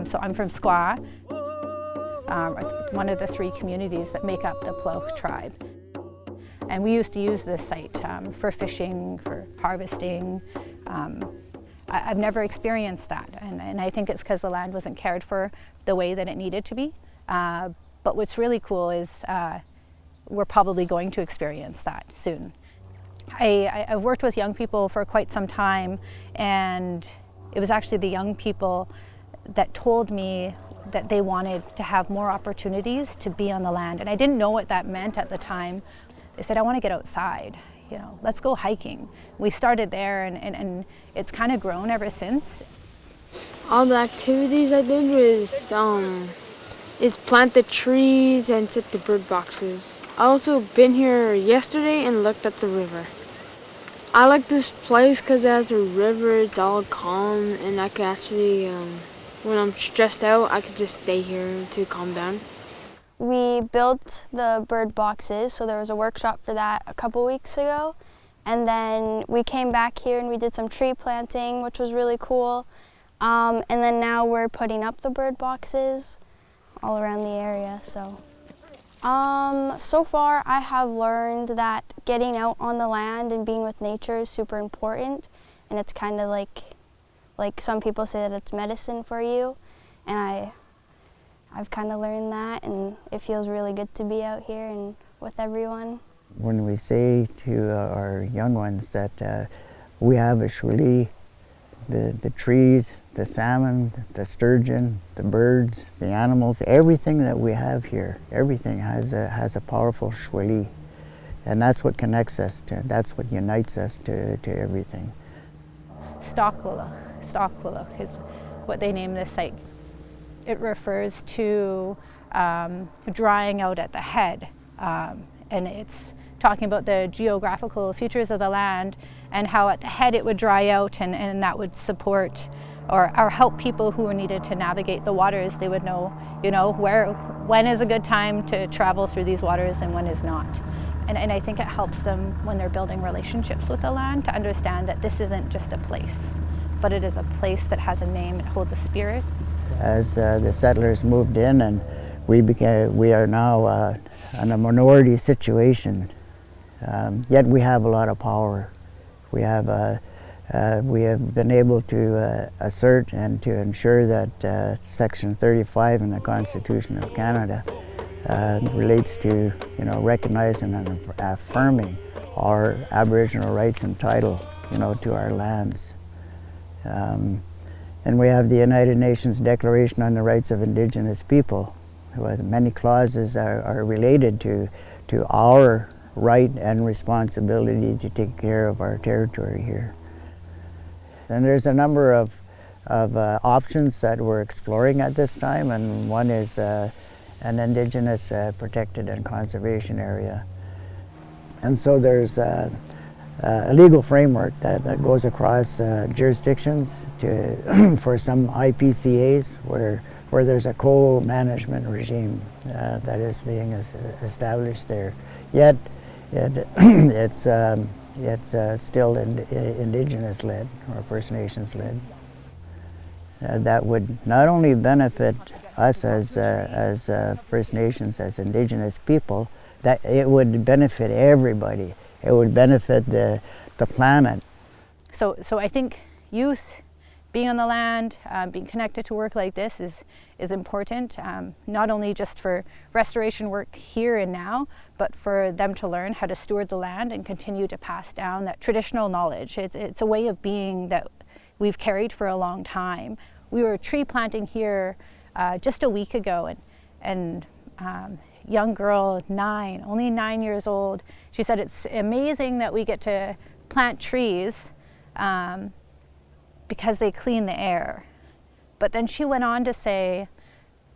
So I'm from Squaw, one of the 3 communities that make up the Pelólxw tribe. And we used to use this site for fishing, for harvesting. I've never experienced that, and I think it's because the land wasn't cared for the way that it needed to be. But what's really cool is we're probably going to experience that soon. I've worked with young people for quite some time, and it was actually the young people that told me that they wanted to have more opportunities to be on the land. And I didn't know what that meant at the time. They said, I want to get outside, let's go hiking. We started there, and it's kind of grown ever since. All the activities I did was is plant the trees and set the bird boxes. I also been here yesterday and looked at the river. I like this place because it has a river, it's all calm, and I can actually, when I'm stressed out, I could just stay here to calm down. We built the bird boxes, so there was a workshop for that a couple weeks ago. And then we came back here and we did some tree planting, which was really cool. And then now we're putting up the bird boxes all around the area. So far I have learned that getting out on the land and being with nature is super important. And it's kind of like some people say that it's medicine for you. And I've kind of learned that, and it feels really good to be out here and with everyone. When we say to our young ones that we have a shwili, the trees, the salmon, the sturgeon, the birds, the animals, everything that we have here, everything has a powerful shwili. And that's what connects us to, that's what unites us to everything. Stewardship is what they name this site. It refers to drying out at the head, and it's talking about the geographical features of the land and how at the head it would dry out, and that would support or help people who needed to navigate the waters. They would know, when is a good time to travel through these waters and when is not. And I think it helps them when they're building relationships with the land to understand that this isn't just a place, but it is a place that has a name, it holds a spirit. As the settlers moved in, and we are now in a minority situation, yet we have a lot of power. We have been able to assert and to ensure that Section 35 in the Constitution of Canada relates to recognizing and affirming our Aboriginal rights and title to our lands. And we have the United Nations Declaration on the Rights of Indigenous People. Many clauses are related to our right and responsibility to take care of our territory here. And there's a number of options that we're exploring at this time, and one is an Indigenous protected and conservation area. And so there's a legal framework that goes across jurisdictions for some IPCAs where there's a co-management regime that is being established there. Yet it's still Indigenous-led or First Nations-led. That would not only benefit us as First Nations, as Indigenous people, that it would benefit everybody. It would benefit the planet. So I think youth being on the land, being connected to work like this is important, not only just for restoration work here and now, but for them to learn how to steward the land and continue to pass down that traditional knowledge. It's a way of being that we've carried for a long time. We were tree planting here just a week ago, and young girl, only 9 years old, she said it's amazing that we get to plant trees because they clean the air. But then she went on to say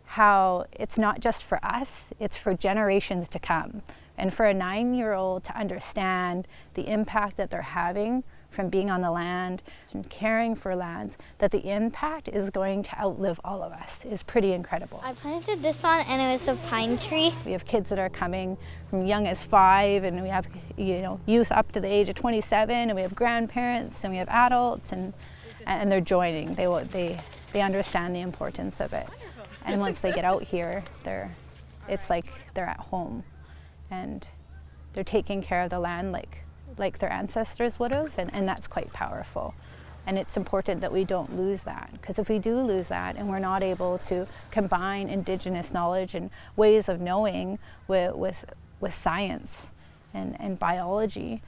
how it's not just for us, it's for generations to come. And for a 9-year-old to understand the impact that they're having from being on the land and caring for lands, that the impact is going to outlive all of us is pretty incredible. I planted this one and it was a pine tree. We have kids that are coming from young as 5, and we have youth up to the age of 27, and we have grandparents and we have adults, and and they're joining. They understand the importance of it. And once they get out here, it's like they're at home, and they're taking care of the land like their ancestors would have, and that's quite powerful. And it's important that we don't lose that, because if we do lose that and we're not able to combine Indigenous knowledge and ways of knowing with science and biology,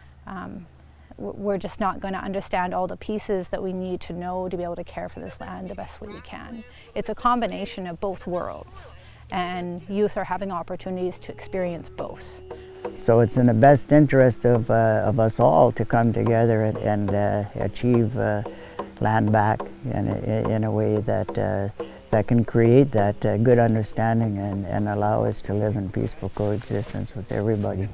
we're just not going to understand all the pieces that we need to know to be able to care for this land the best way we can. It's a combination of both worlds, and youth are having opportunities to experience both. So it's in the best interest of us all to come together and achieve land back in a way that can create that good understanding and allow us to live in peaceful coexistence with everybody.